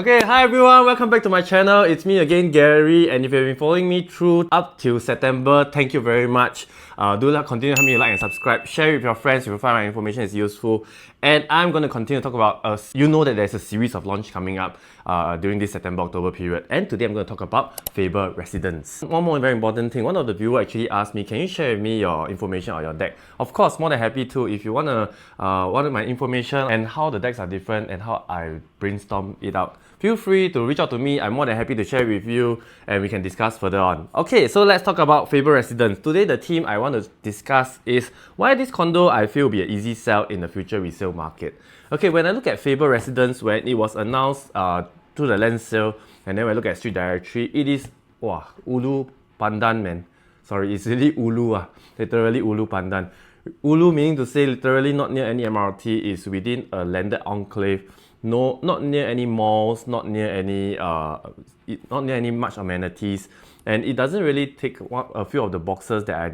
Okay, hi everyone, welcome back to my channel. It's me again, Gary, and if you've been following me through up till September, thank you very much. Continue to help me like and subscribe, share with your friends if you find my information is useful. And I'm going to continue to talk about, you know that there's a series of launch coming up during this September-October period. And today I'm going to talk about Faber Residence. One more very important thing, one of the viewers actually asked me, can you share with me your information or your deck? Of course, more than happy to. If you want my information and how the decks are different and how I brainstorm it out, feel free to reach out to me. I'm more than happy to share with you and we can discuss further on. Okay, so let's talk about Faber Residence. Today, the theme I want to discuss is why this condo I feel will be an easy sell in the future resale market. Okay, when I look at Faber Residence, when it was announced through the land sale, and then when I look at street directory, it is, wow, Ulu Pandan, man. Sorry, it's really Ulu, literally Ulu Pandan. Ulu meaning to say literally not near any MRT, is within a landed enclave. No, not near any malls, not near any much amenities, and it doesn't really tick a few of the boxes that I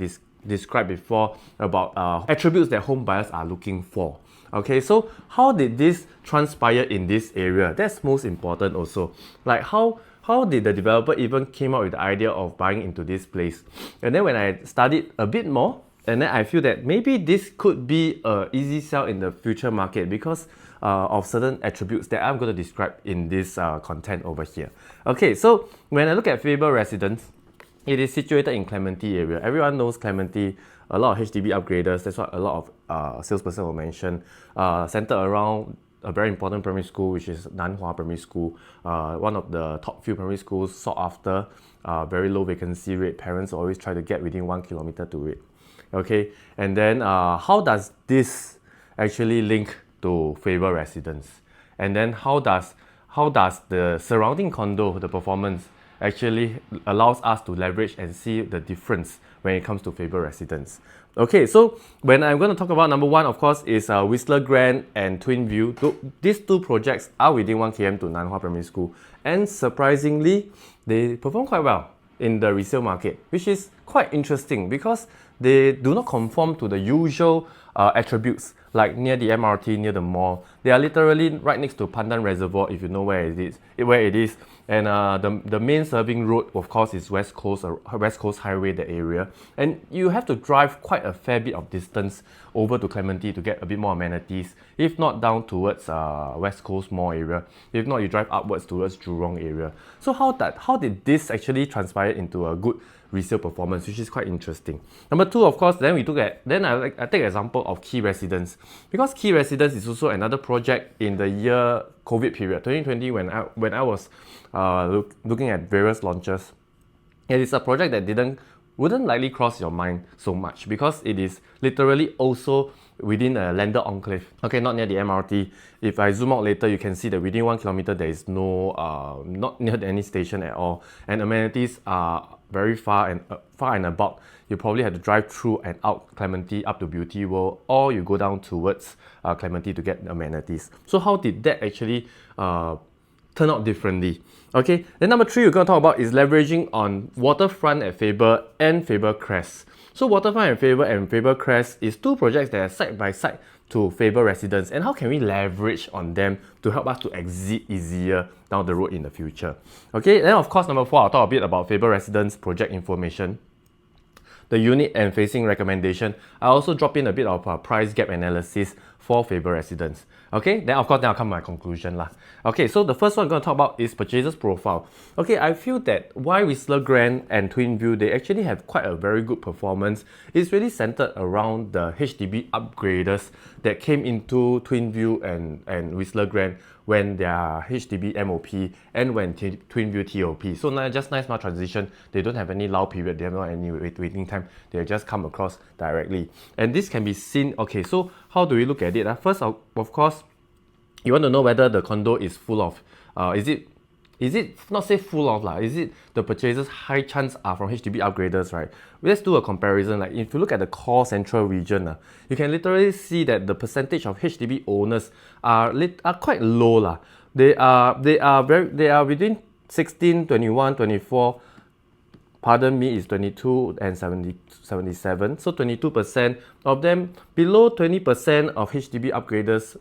described before about attributes that home buyers are looking for. Okay, so how did this transpire in this area? That's most important also. Like how did the developer even came up with the idea of buying into this place? And then when I studied a bit more, and then I feel that maybe this could be an easy sell in the future market because of certain attributes that I'm going to describe in this content over here. Okay, so when I look at Faber Residence, it is situated in Clementi area. Everyone knows Clementi, a lot of HDB upgraders, that's what a lot of salesperson will mention, centered around a very important primary school, which is Nan Hua Primary School, one of the top few primary schools sought after, very low vacancy rate. Parents always try to get within 1 kilometer to it. Okay, and then how does this actually link to Faber Residence? And then how does the surrounding condo, the performance, actually allows us to leverage and see the difference when it comes to Faber Residence? Okay, so when I'm going to talk about number one, of course, is Whistler Grand and Twin View. These two projects are within 1 km to Nan Hua Primary School, and surprisingly, they perform quite well in the resale market, which is quite interesting because they do not conform to the usual attributes like near the MRT, near the mall. They are literally right next to Pandan Reservoir, if you know where it is. And the main serving road, of course, is West Coast Highway, the area. And you have to drive quite a fair bit of distance over to Clementi to get a bit more amenities. If not, down towards West Coast Mall area. If not, you drive upwards towards Jurong area. So how did this actually transpire into a good resale performance, which is quite interesting. Number two, of course, then I take example of Key Residence, because Key Residence is also another project in the year COVID period 2020 when I was looking at various launches. It is a project that wouldn't likely cross your mind so much because it is literally also within a landed enclave. Okay, not near the MRT. If I zoom out later, you can see that within 1 kilometer there is no not near any station at all, and amenities are very far and about. You probably have to drive through and out Clementi up to Beauty World, or you go down towards Clementi to get amenities. So how did that actually turn out differently? Okay, then number three we're going to talk about is leveraging on Waterfront at Faber and Faber Crest. So Waterfront at Faber and Faber Crest is two projects that are side by side to Faber Residence, and how can we leverage on them to help us to exit easier down the road in the future? Okay, then of course number four, I'll talk a bit about Faber Residence project information, the unit and facing recommendation. I also drop in a bit of price gap analysis for Faber Residence. Okay, then of course I'll come to my conclusion lah. Okay, so the first one I'm going to talk about is purchaser's profile. Okay, I feel that why Whistler Grand and Twin View, they actually have quite a very good performance. It's really centered around the HDB upgraders that came into Twin View and Whistler Grand when they are HDB MOP and when Twin View TOP. So now just nice transition. They don't have any lull period, they have not any waiting time. They just come across directly. And this can be seen. Okay, so how do we look at it? First, of course, you want to know whether the condo is full of, is it not say full of lah, is it the purchasers high chance are from HDB upgraders, right? Let's do a comparison. Like if you look at the core central region, you can literally see that the percentage of HDB owners are quite low lah. They are within 16, 21, 24. Pardon me, is 22 and 77. So 22% of them, below 20% of HDB upgraders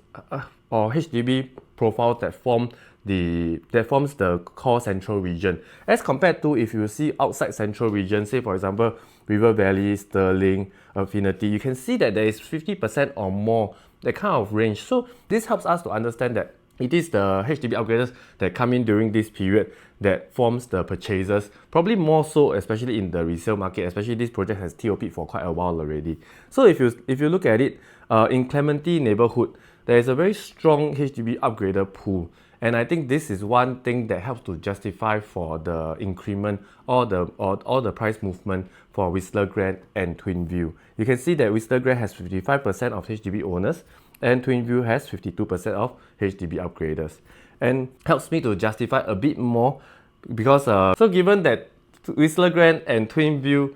or HDB profiles that form that forms the core central region. As compared to if you see outside central region, say for example River Valley, Sterling, Affinity, you can see that there is 50% or more, that kind of range. So this helps us to understand that it is the HDB upgraders that come in during this period that forms the purchasers, probably more so especially in the resale market, especially this project has TOP for quite a while already. So if you look at it, in Clementi neighborhood, there is a very strong HDB upgrader pool. And I think this is one thing that helps to justify for the increment or the price movement for Whistler Grand and Twinview. You can see that Whistler Grand has 55% of HDB owners and Twinview has 52% of HDB upgraders. And helps me to justify a bit more because so given that Whistler Grand and Twinview,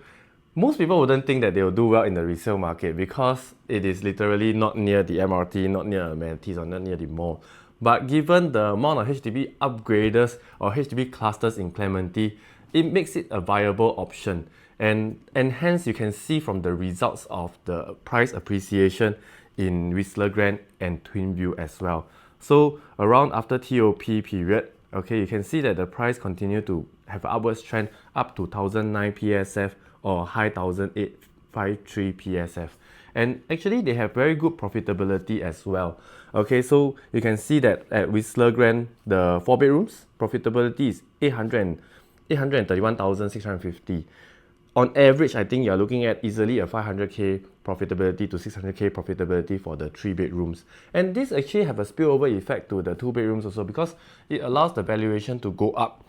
most people wouldn't think that they will do well in the resale market because it is literally not near the MRT, not near amenities, or not near the mall. But given the amount of HDB upgraders or HDB clusters in Clementi, it makes it a viable option. And hence you can see from the results of the price appreciation in Whistler Grand and Twinview as well. So around after TOP period, okay, you can see that the price continue to have an upwards trend up to 1009 PSF or high 1853 PSF. And actually they have very good profitability as well. Okay, so you can see that at Whistler Grand, the 4 bedrooms profitability is 831,650. On average, I think you're looking at easily a 500k profitability to 600k profitability for the 3 bedrooms. And this actually have a spillover effect to the 2 bedrooms also because it allows the valuation to go up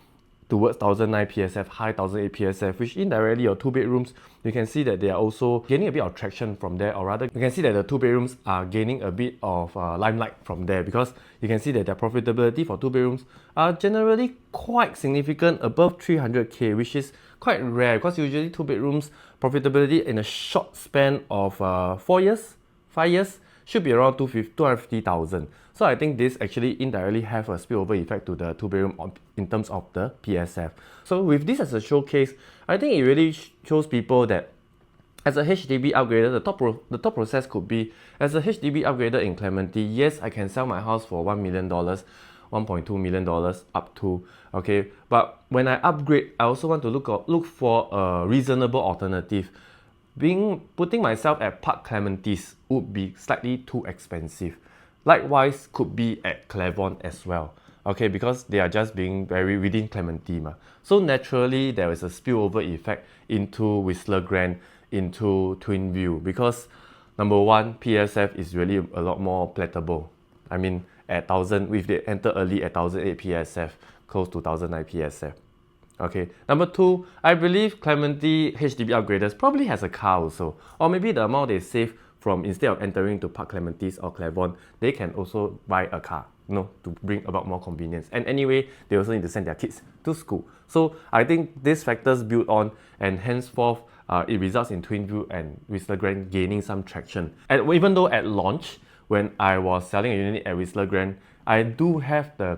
towards 1009 PSF, high 1008 PSF, which indirectly your 2 bedrooms, you can see that they are also gaining a bit of traction from there, or rather you can see that the 2 bedrooms are gaining a bit of limelight from there because you can see that their profitability for 2 bedrooms are generally quite significant, above 300k, which is quite rare because usually 2 bedrooms profitability in a short span of 4 years, 5 years should be around 250,000. So I think this actually indirectly have a spillover effect to the 2 bedroom in terms of the PSF. So with this as a showcase, I think it really shows people that as a HDB upgrader, the top process could be, as a HDB upgrader in Clementi, yes, I can sell my house for $1 million, $1.2 million up to, okay, but when I upgrade, I also want to look for a reasonable alternative. Putting myself at Park Clementis would be slightly too expensive. Likewise, could be at Clavon as well, okay, because they are just being very within Clementi. So naturally, there is a spillover effect into Whistler Grand, into Twinview, because number one, PSF is really a lot more palatable. I mean, at 1000, if they enter early at 1008 PSF, close to 1009 PSF. Okay, number two, I believe Clementi HDB upgraders probably has a car also, or maybe the amount they save from instead of entering to Park Clementis or Clavon, they can also buy a car, to bring about more convenience. And anyway, they also need to send their kids to school. So I think these factors build on, and henceforth, it results in Twinview and Whistler Grand gaining some traction. And even though at launch, when I was selling a unit at Whistler Grand, I do have the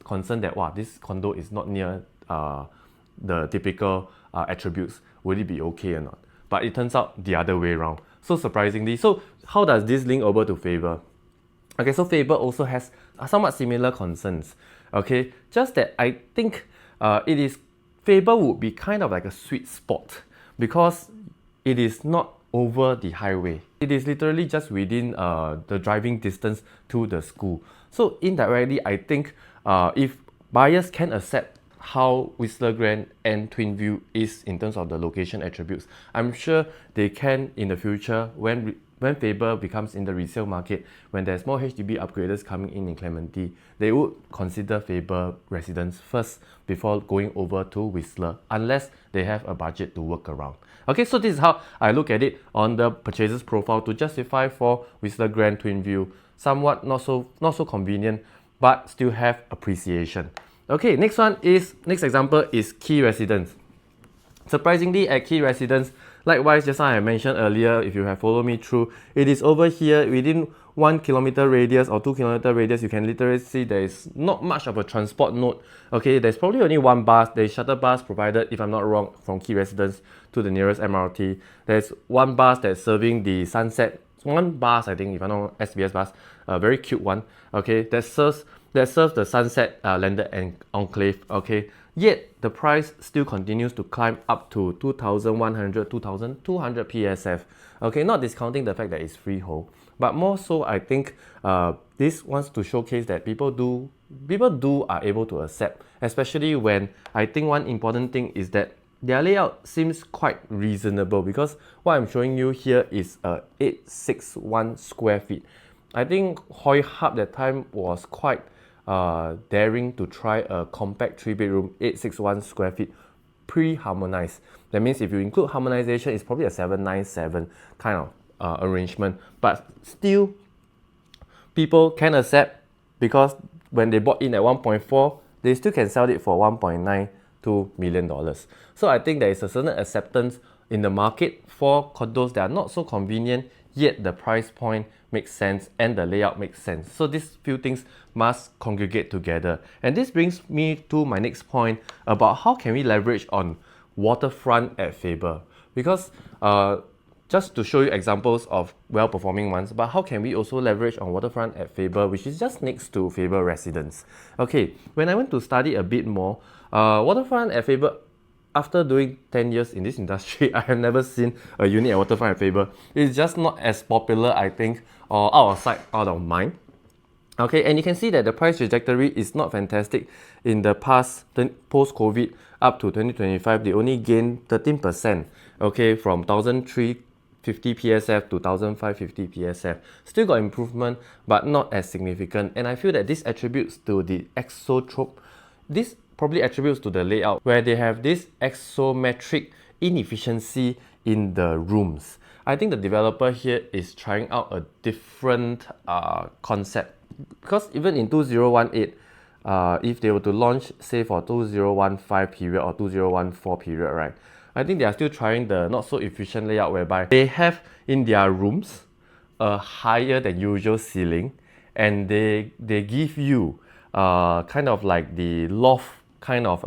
concern that this condo is not near the typical attributes. Would it be okay or not? But it turns out the other way around. So surprisingly, so how does this link over to Faber? Okay, so Faber also has somewhat similar concerns. Okay, just that I think Faber would be kind of like a sweet spot because it is not over the highway. It is literally just within the driving distance to the school. So indirectly, I think if buyers can accept how Whistler Grand and Twinview is in terms of the location attributes, I'm sure they can in the future when Faber becomes in the resale market, when there's more HDB upgraders coming in Clementi, they would consider Faber Residence first before going over to Whistler, unless they have a budget to work around. Okay, so this is how I look at it on the purchaser's profile to justify for Whistler Grand Twinview. Somewhat not so convenient, but still have appreciation. Okay, next example is Key Residence. Surprisingly, at Key Residence, likewise, just as I mentioned earlier, if you have followed me through, it is over here within 1 kilometer radius or 2 kilometer radius. You can literally see there is not much of a transport node. Okay, there's probably only one bus. There's shuttle bus provided, if I'm not wrong, from Key Residence to the nearest MRT. There's one bus that's serving the Sunset. One bus, I think, if I'm not wrong, SBS bus, a very cute one. Okay, that serves that serves the Sunset Landed Enclave, okay? Yet the price still continues to climb up to 2,100, 2,200 PSF. Okay, not discounting the fact that it's freehold, but more so I think this wants to showcase that people are able to accept, especially when I think one important thing is that their layout seems quite reasonable, because what I'm showing you here is 861 square feet. I think Hoi Hub that time was quite daring to try a compact 3-bedroom 861 square feet pre-harmonized. That means if you include harmonization, it's probably a 797 kind of arrangement, but still people can accept, because when they bought in at 1.4, they still can sell it for $1.92 million. So I think there is a certain acceptance in the market for condos that are not so convenient, yet the price point makes sense and the layout makes sense. So these few things must congregate together. And this brings me to my next point about how can we leverage on waterfront at Faber. Because just to show you examples of well-performing ones, but how can we also leverage on waterfront at Faber, which is just next to Faber Residence. Okay, when I went to study a bit more, waterfront at Faber, after doing 10 years in this industry, I have never seen a unit at waterfront at Faber. It's just not as popular, I think, or out of sight, out of mind. Okay, and you can see that the price trajectory is not fantastic. In the past, post-COVID, up to 2025, they only gained 13%, okay, from 1,350 PSF to 1,550 PSF. Still got improvement, but not as significant. And I feel that this attributes to the exotrope. This probably attributes to the layout, where they have this exometric inefficiency in the rooms. I think the developer here is trying out a different concept, because even in 2018, if they were to launch, say for 2015 period or 2014 period, right, I think they are still trying the not so efficient layout, whereby they have in their rooms a higher than usual ceiling, and they give you kind of like the loft kind of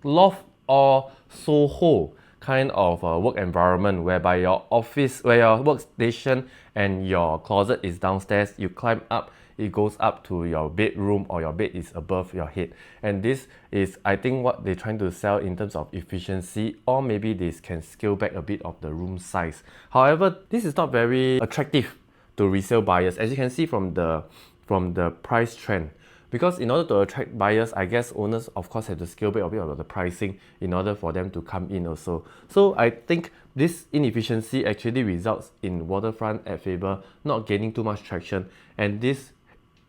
loft or Soho kind of work environment, whereby your office, where your workstation and your closet is downstairs, you climb up, it goes up to your bedroom, or your bed is above your head. And this is, I think, what they're trying to sell in terms of efficiency, or maybe this can scale back a bit of the room size. However, this is not very attractive to resale buyers, as you can see from the price trend. Because in order to attract buyers, I guess owners of course have to scale back a bit of the pricing in order for them to come in also. So I think this inefficiency actually results in waterfront at Faber not gaining too much traction, and this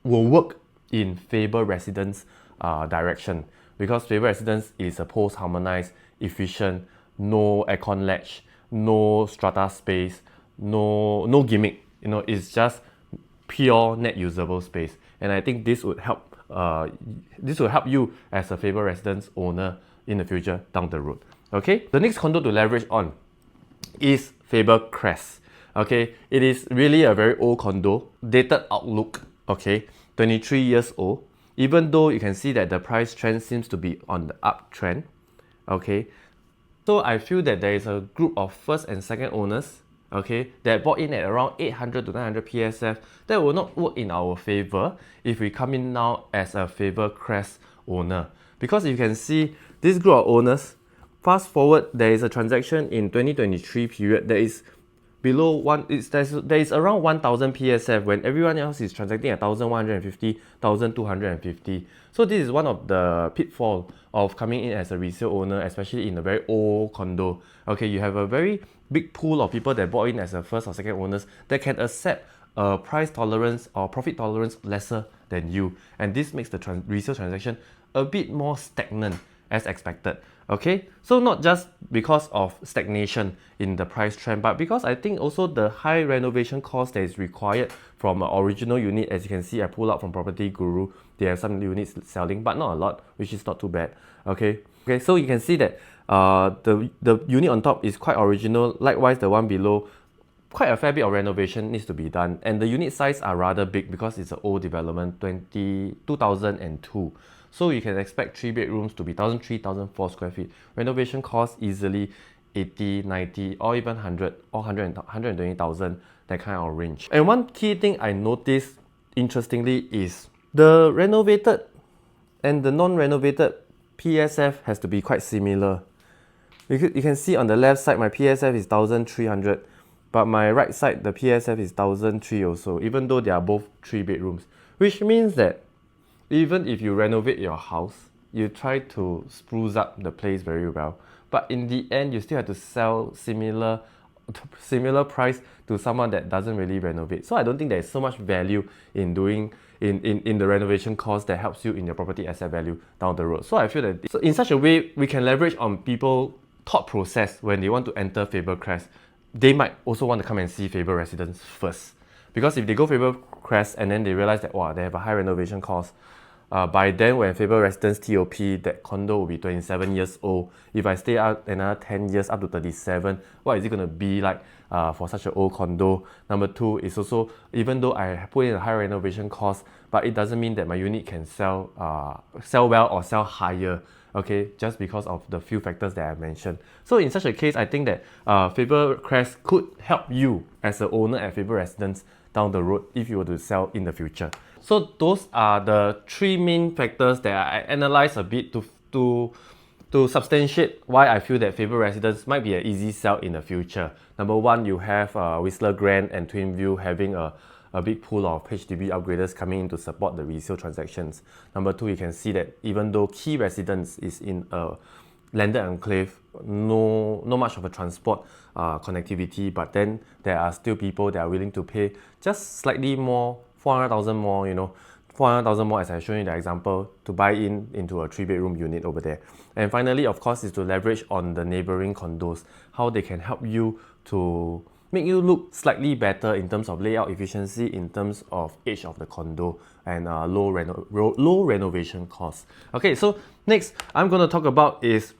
will work in Faber Residence direction, because Faber Residence is a post-harmonized, efficient, no aircon latch, no strata space, no gimmick. You know, it's just pure net usable space. And I think this would help you as a Faber Residence owner in the future down the road. Okay, the next condo to leverage on is Faber Crest. Okay, it is really a very old condo, dated outlook. Okay, 23 years old. Even though you can see that the price trend seems to be on the uptrend. Okay, so I feel that there is a group of first and second owners, okay, that bought in at around 800 to 900 PSF, that will not work in our favor if we come in now as a Faber Crest owner. Because you can see this group of owners, fast forward, there is a transaction in 2023 period that is below one, there is around 1,000 PSF when everyone else is transacting at 1,150, 1,250. So this is one of the pitfall of coming in as a resale owner, especially in a very old condo. Okay, you have a very big pool of people that bought in as a first or second owners that can accept a price tolerance or profit tolerance lesser than you, and this makes the resale transaction a bit more stagnant as expected. Okay, so not just because of stagnation in the price trend, but because I think also the high renovation cost that is required from an original unit. As you can see, I pull out from Property Guru, they have some units selling, but not a lot, which is not too bad. Okay, so you can see that the unit on top is quite original. Likewise, the one below, quite a fair bit of renovation needs to be done, and the unit size are rather big because it's an old development, 2002. So you can expect 3 bedrooms to be 1,003, 1,004 square feet. Renovation costs easily 80, 90, or even 100 or 120,000, that kind of range. And one key thing I noticed interestingly is The renovated and the non-renovated PSF has to be quite similar. You can see on the left side my PSF is 1300, but my right side the PSF is 1003 also, even though they are both 3 bedrooms. Which means that even if you renovate your house, you try to spruce up the place very well, but in the end you still have to sell similar price to someone that doesn't really renovate. So I don't think there's so much value in doing in the renovation cost that helps you in your property asset value down the road. So I feel that in such a way we can leverage on people thought process when they want to enter Faber Crest. They might also want to come and see Faber Residence first, because if they go Faber Crest and then they realize that wow, they have a high renovation cost, by then when Faber Residence TOP, that condo will be 27 years old. If I stay out another 10 years up to 37, what is it going to be like for such an old condo? Number two is also, even though I put in a high renovation cost, but it doesn't mean that my unit can sell well or sell higher, okay, just because of the few factors that I mentioned. So in such a case, I think that Faber Crest could help you as an owner at Faber Residence down the road if you were to sell in the future. So those are the 3 main factors that I analyzed a bit to substantiate why I feel that Faber Residence might be an easy sell in the future. Number 1, you have Whistler Grand and Twinview having a big pool of HDB upgraders coming in to support the resale transactions. Number 2, you can see that even though Key Residence is in a landed enclave, no much of a transport connectivity, but then there are still people that are willing to pay just slightly more, 400,000 more, 400,000 more as I showed you the example, to buy into a 3-bedroom unit over there. And finally, of course, is to leverage on the neighboring condos, how they can help you to make you look slightly better in terms of layout efficiency, in terms of age of the condo, and low renovation costs. Okay, so next I'm going to talk about is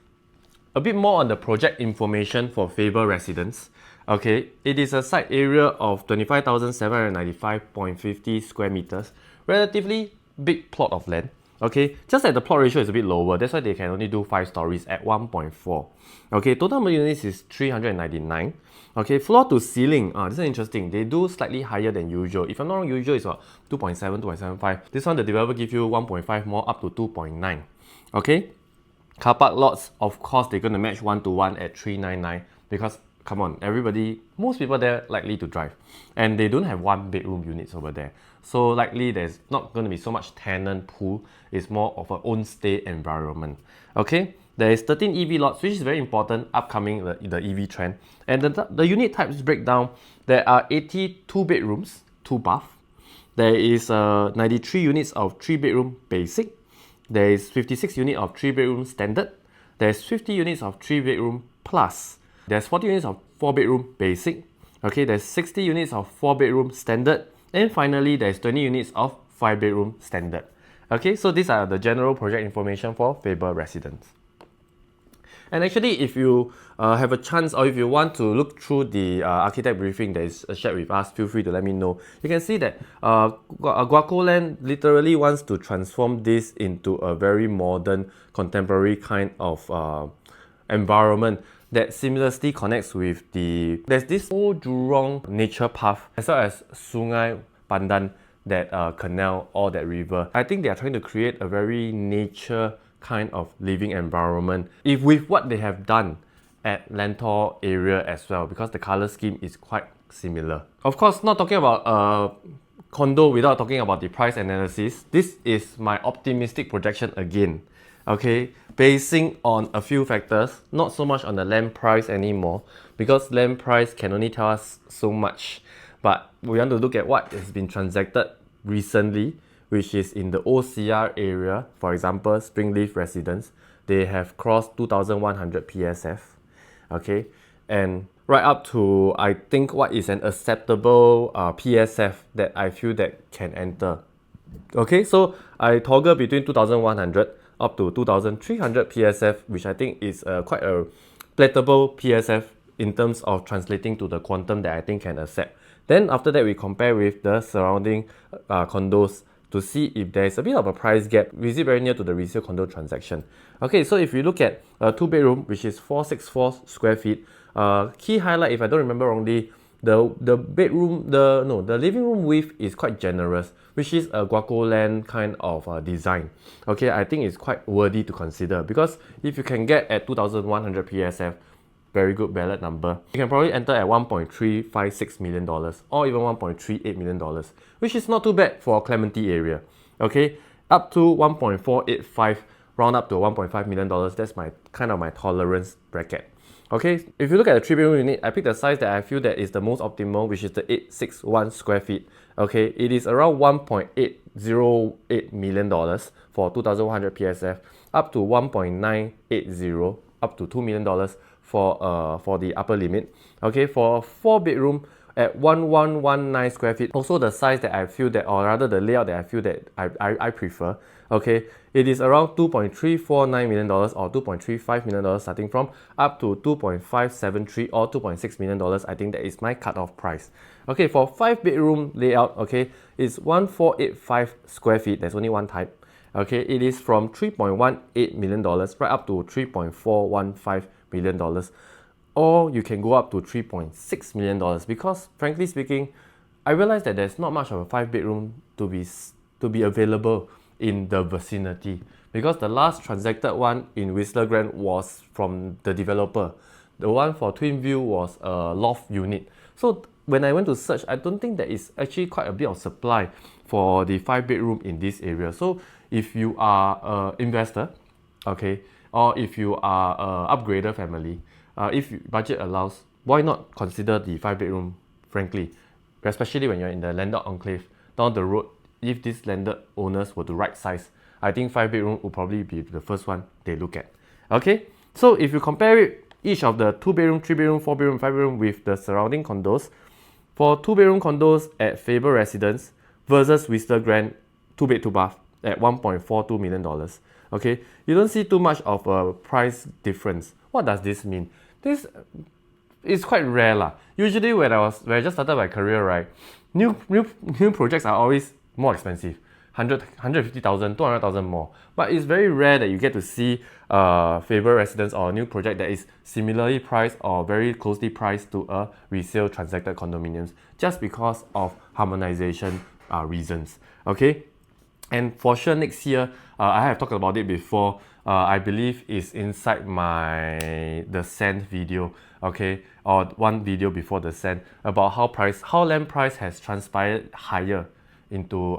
a bit more on the project information for Faber Residence. Okay, it is a site area of 25,795.50 square meters, relatively big plot of land. Okay, just that the plot ratio is a bit lower, that's why they can only do 5 stories at 1.4. Okay, total number of units is 399. Okay, floor to ceiling, this is interesting. They do slightly higher than usual. If I'm not wrong, usual is what, 2.7, 2.75. This one, the developer give you 1.5 more, up to 2.9. Okay, car park lots, of course, they're going to match 1-to-1 at 399, because come on, most people there likely to drive, and they don't have 1-bedroom units over there, so likely there's not going to be so much tenant pool. It's more of an own stay environment. Okay, there is 13 EV lots, which is very important upcoming the EV trend. And the unit types breakdown, there are 82 bedrooms, 2 bath. There is 93 units of 3-bedroom basic. There is 56 units of 3-bedroom standard. There's 50 units of 3-bedroom plus. There's 40 units of 4-bedroom basic. Okay, there's 60 units of 4-bedroom standard. And finally, there's 20 units of 5-bedroom standard. Okay, so these are the general project information for Faber Residence. And actually, if you have a chance, or if you want to look through the architect briefing that is shared with us, feel free to let me know. You can see that Guacoland literally wants to transform this into a very modern, contemporary kind of environment that seamlessly connects with there's this old Jurong nature path, as well as Sungai Pandan, that canal or that river. I think they are trying to create a very nature kind of living environment, if with what they have done at Lentor area as well, because the color scheme is quite similar. Of course, not talking about condo without talking about the price analysis. This is my optimistic projection again. Okay, basing on a few factors, not so much on the land price anymore, because land price can only tell us so much. But we want to look at what has been transacted recently, which is in the OCR area. For example, Springleaf Residence, they have crossed 2,100 PSF. Okay, and right up to, I think, what is an acceptable PSF that I feel that can enter. Okay, so I toggle between 2,100 up to 2,300 PSF, which I think is quite a palatable PSF in terms of translating to the quantum that I think can accept. Then after that, we compare with the surrounding condos to see if there is a bit of a price gap. Is it very near to the resale condo transaction? Okay, so if you look at a 2-bedroom, which is 464 square feet, key highlight, if I don't remember wrongly, The bedroom, the living room width is quite generous, which is a Guacoland kind of design. Okay, I think it's quite worthy to consider, because if you can get at 2,100 PSF, very good ballot number, you can probably enter at $1.356 million or even $1.38 million, which is not too bad for Clementi area. Okay, up to 1.485, round up to $1.5 million. That's my kind of my tolerance bracket. Okay, if you look at the 3-bedroom unit, I picked the size that I feel that is the most optimal, which is the 861 square feet. Okay, it is around $1.808 million for 2,100 PSF, up to 1.980, up to $2 million for the upper limit. Okay, for a 4-bedroom at 1119 square feet, also the size that I feel that, or rather the layout that I feel that I prefer. Okay, it is around $2.349 million or $2.35 million starting from, up to $2.573 or $2.6 million. I think that is my cutoff price. Okay, for 5-bedroom layout, okay, it's 1485 square feet. There's only one type. Okay, it is from $3.18 million right up to $3.415 million. Or you can go up to $3.6 million, because frankly speaking, I realized that there's not much of a 5-bedroom to be available in the vicinity, because the last transacted one in Whistler Grand was from the developer. The one for Twin View was a loft unit. So when I went to search, I don't think there is actually quite a bit of supply for the 5-bedroom in this area. So if you are an investor, okay, or if you are an upgrader family, if budget allows, why not consider the 5-bedroom, frankly, especially when you're in the landed enclave down the road. If these landed owners were to right size, I think 5-bedroom will probably be the first one they look at. Okay, so if you compare it, each of the 2-bedroom, 3-bedroom, 4-bedroom, 5-bedroom with the surrounding condos, for 2-bedroom condos at Faber Residence versus Whistler Grand 2-bed 2-bath at $1.42 million, okay, you don't see too much of a price difference. What does this mean? This is quite rare lah. Usually when I just started my career, right, new projects are always more expensive, 150,000, 200,000 more. But it's very rare that you get to see Faber Residence or a new project that is similarly priced or very closely priced to a resale transacted condominiums, just because of harmonization reasons. Okay, and for sure next year, I have talked about it before. I believe is inside the Sand video, okay, or one video before the Sand, about how land price has transpired higher into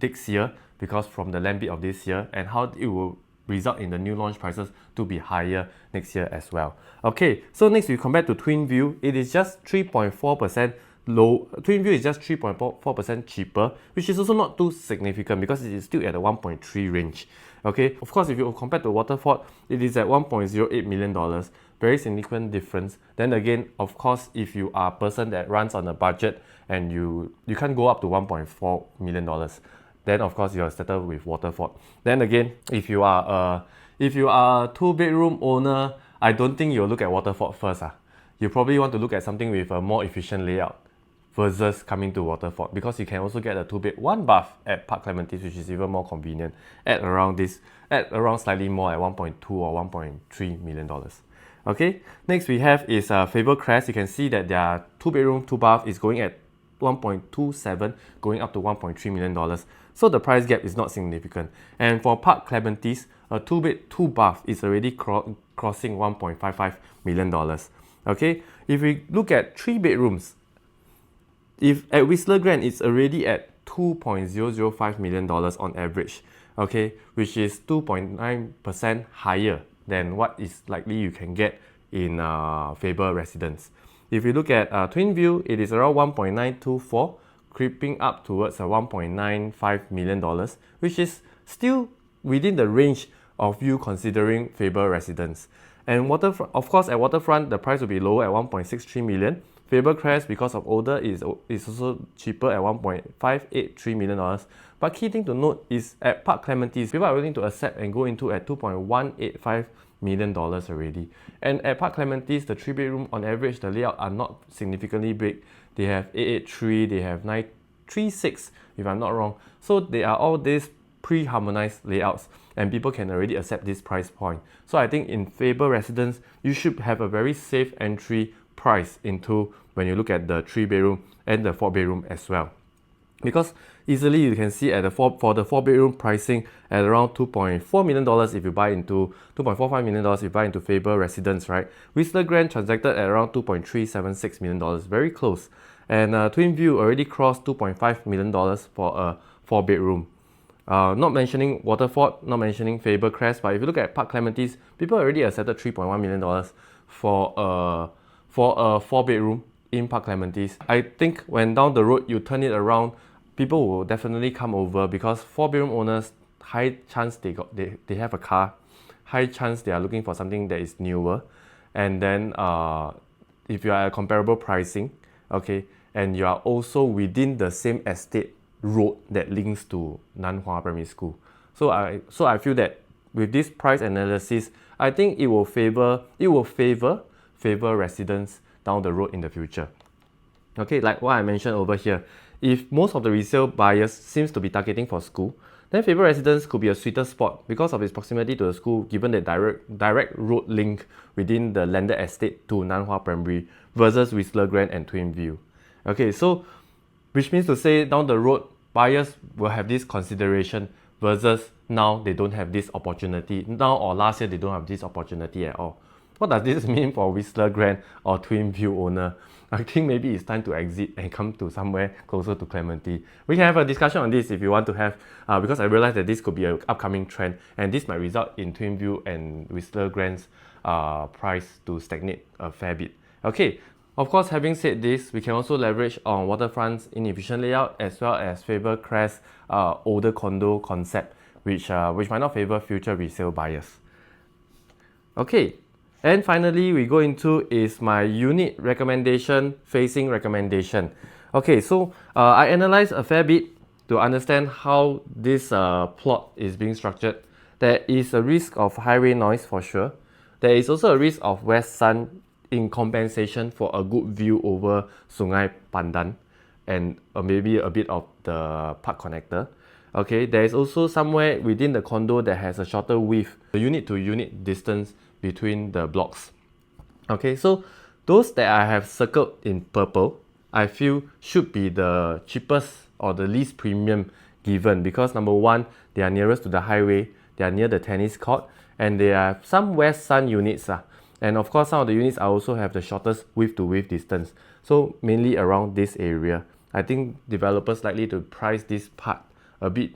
next year because from the land bid of this year, and how it will result in the new launch prices to be higher next year as well. Okay, so next we compare to Twin View. It is just 3.4% low. Twin View is just 3.4% cheaper, which is also not too significant because it is still at the 1.3 range. Okay, of course, if you compare to Waterfront, it is at $1.08 million. Very significant difference. Then again, of course, if you are a person that runs on a budget and you can't go up to $1.4 million, then of course you are settled with Waterfront. Then again, if you are a 2-bedroom owner, I don't think you'll look at Waterfront first. You probably want to look at something with a more efficient layout versus coming to Waterfront, because you can also get a 2-bed 1-bath at Park Clementi, which is even more convenient at around slightly more at $1.2 or $1.3 million. Okay, next we have is Faber Crest. You can see that their 2-bedroom 2-bath is going at 1.27, going up to $1.3 million. So the price gap is not significant. And for Park Clementi's, a 2-bed 2-bath is already crossing $1.55 million. Okay, if we look at 3 bedrooms, if at Whistler Grand, it's already at $2.005 million on average, okay, which is 2.9% higher than what is likely you can get in Faber Residence. If you look at Twin View, it is around 1.924, creeping up towards $1.95 million, which is still within the range of you considering Faber Residence. And of course, at Waterfront, the price will be lower at $1.63 million. Faber Crest, because of older, is also cheaper at $1.583 million. But key thing to note is at Park Clementi, people are willing to accept and go into at $2.185 million already. And at Park Clementi, the 3-bedroom on average, the layout are not significantly big. They have 883, they have 936, if I'm not wrong. So they are all these pre-harmonized layouts, and people can already accept this price point. So I think in Faber Residence, you should have a very safe entry price into when you look at the 3-bedroom and the 4-bedroom as well. Because easily you can see at for the 4-bedroom pricing at around $2.4 million if you buy into $2.45 million if you buy into Faber Residence, right? Whistler Grand transacted at around $2.376 million, very close. And Twinview already crossed $2.5 million for a 4-bedroom. Not mentioning Waterfront, not mentioning Faber Crest, but if you look at Park Clementi's, people already accepted $3.1 million for a 4-bedroom in Park Clementi's. I think when down the road you turn it around, people will definitely come over because 4-bedroom owners, high chance they have a car, high chance they are looking for something that is newer, and then if you are at comparable pricing, okay, and you are also within the same estate road that links to Nan Hua Primary School. So I feel that with this price analysis, I think it will favor Faber Residence down the road in the future. Okay, like what I mentioned over here, if most of the resale buyers seems to be targeting for school, then Faber Residence could be a sweeter spot because of its proximity to the school, given the direct road link within the landed estate to Nan Hua Primary versus Whistler Grand and Twinview. Okay, so which means to say down the road, buyers will have this consideration versus now they don't have this opportunity. Now or last year they don't have this opportunity at all. What does this mean for Whistler Grand or Twinview owner? I think maybe it's time to exit and come to somewhere closer to Clementi. We can have a discussion on this if you want to have, because I realize that this could be an upcoming trend and this might result in Twinview and Whistler Grand's price to stagnate a fair bit. Okay, of course, having said this, we can also leverage on Waterfront's inefficient layout as well as Faber Crest's older condo concept, which might not favor future resale buyers. Okay. And finally, we go into is my unit recommendation, facing recommendation. Okay, so I analyzed a fair bit to understand how this plot is being structured. There is a risk of highway noise for sure. There is also a risk of west sun in compensation for a good view over Sungai Pandan and maybe a bit of the park connector. Okay, there is also somewhere within the condo that has a shorter width, the unit to unit distance between the blocks. Okay, so those that I have circled in purple, I feel should be the cheapest or the least premium given because number one, they are nearest to the highway, they are near the tennis court, and they are some west sun units. And of course, some of the units also have the shortest width to width distance. So mainly around this area. I think developers likely to price this part a bit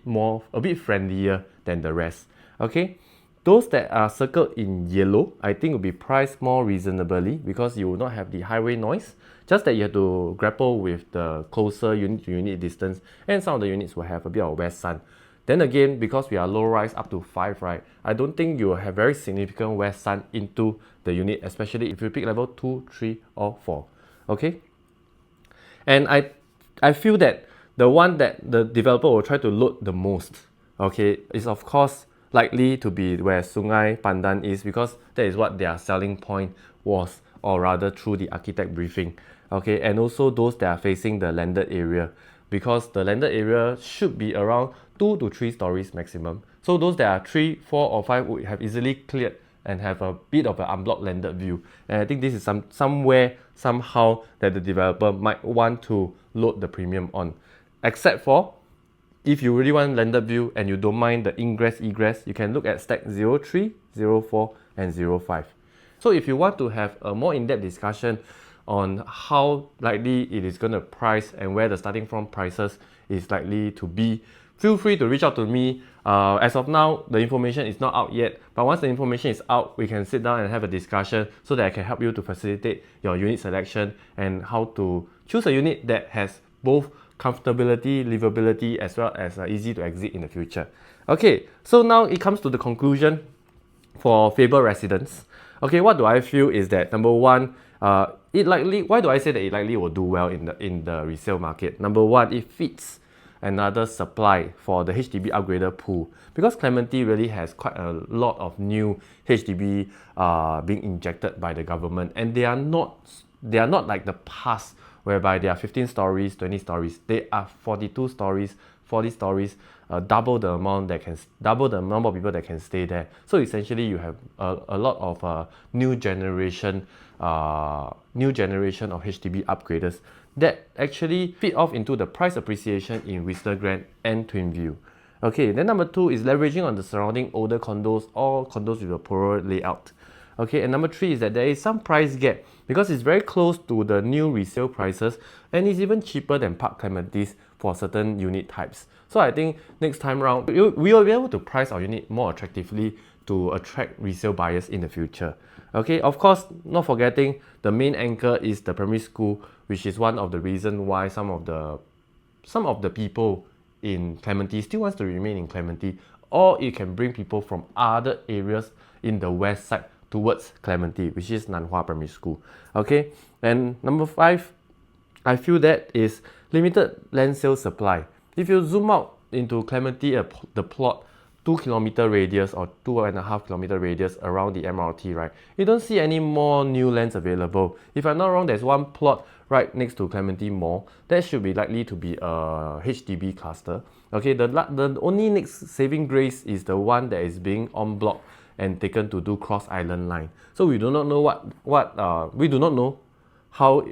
friendlier than the rest. Okay. Those that are circled in yellow, I think will be priced more reasonably because you will not have the highway noise, just that you have to grapple with the closer unit to unit distance, and some of the units will have a bit of west sun. Then again, because we are low rise up to 5, right, I don't think you will have very significant west sun into the unit, especially if you pick level 2, 3 or 4. Okay? And I feel that the one that the developer will try to load the most, okay, is of course likely to be where Sungai Pandan is because that is what their selling point was, or rather through the architect briefing. Okay, and also those that are facing the landed area because the landed area should be around 2 to 3 stories maximum. So those that are 3, 4 or 5 would have easily cleared and have a bit of an unblocked landed view. And I think this is somewhere, somehow that the developer might want to load the premium on. Except for if you really want landed view and you don't mind the ingress egress, you can look at stack 03, 04 and 05. So if you want to have a more in-depth discussion on how likely it is going to price and where the starting from prices is likely to be, feel free to reach out to me. As of now, the information is not out yet, but once the information is out, we can sit down and have a discussion so that I can help you to facilitate your unit selection and how to choose a unit that has both comfortability, livability, as well as easy to exit in the future. Okay, so now it comes to the conclusion for Faber Residence. Okay, what do I feel is that number one, why do I say that it likely will do well in the resale market? Number one, it fits another supply for the HDB upgrader pool because Clementi really has quite a lot of new HDB being injected by the government, and they are not like the past whereby they are 15 stories, 20 stories. They are 42 stories, 40 stories, double the number of people that can stay there. So essentially, you have a lot of new generation of HDB upgraders that actually fit off into the price appreciation in Whistler Grand and Twinview. Okay, then number 2 is leveraging on the surrounding older condos or condos with a poorer layout. Okay, and number 3 is that there is some price gap because it's very close to the new resale prices and it's even cheaper than Park Clementi's for certain unit types. So I think next time round, we will be able to price our unit more attractively to attract resale buyers in the future. Okay, of course, not forgetting the main anchor is the primary school, which is one of the reasons why some of the people in Clementi still wants to remain in Clementi, or it can bring people from other areas in the west side towards Clementi, which is Nan Hua Primary School. Okay, and number 5, I feel that is limited land sale supply. If you zoom out into Clementi, the plot 2-kilometer radius or 2.5-kilometer radius around the MRT, right? You don't see any more new lands available. If I'm not wrong, there's one plot right next to Clementi Mall. That should be likely to be a HDB cluster. Okay, the only next saving grace is the one that is being en bloc and taken to do cross island line. So we do not know we do not know how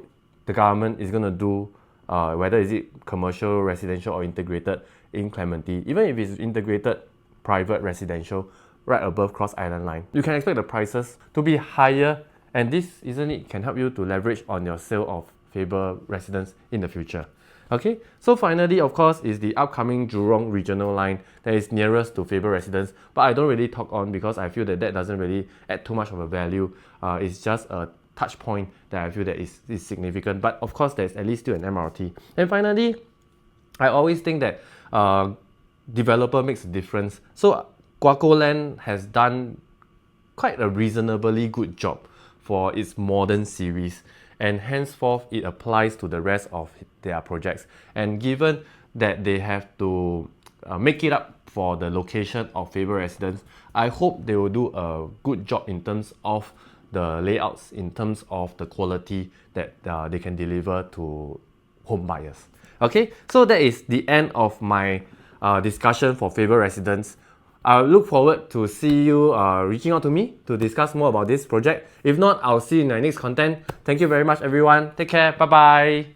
the government is going to do whether is it commercial, residential or integrated in Clementi. Even if it's integrated private residential right above cross island line, you can expect the prices to be higher, and this can help you to leverage on your sale of Faber Residence in the future. Okay, so finally, of course, is the upcoming Jurong regional line that is nearest to Faber Residence, but I don't really talk on because I feel that doesn't really add too much of a value. It's just a touch point that I feel that is significant, but of course there's at least still an MRT. And finally, I always think that developer makes a difference. So Guaco Land has done quite a reasonably good job for its modern series, and henceforth it applies to the rest of their projects. And given that they have to make it up for the location of Faber Residence, I hope they will do a good job in terms of the layouts, in terms of the quality that they can deliver to home buyers. Okay, so that is the end of my discussion for Faber Residence. I look forward to see you reaching out to me to discuss more about this project. If not, I'll see you in my next content. Thank you very much, everyone. Take care. Bye bye.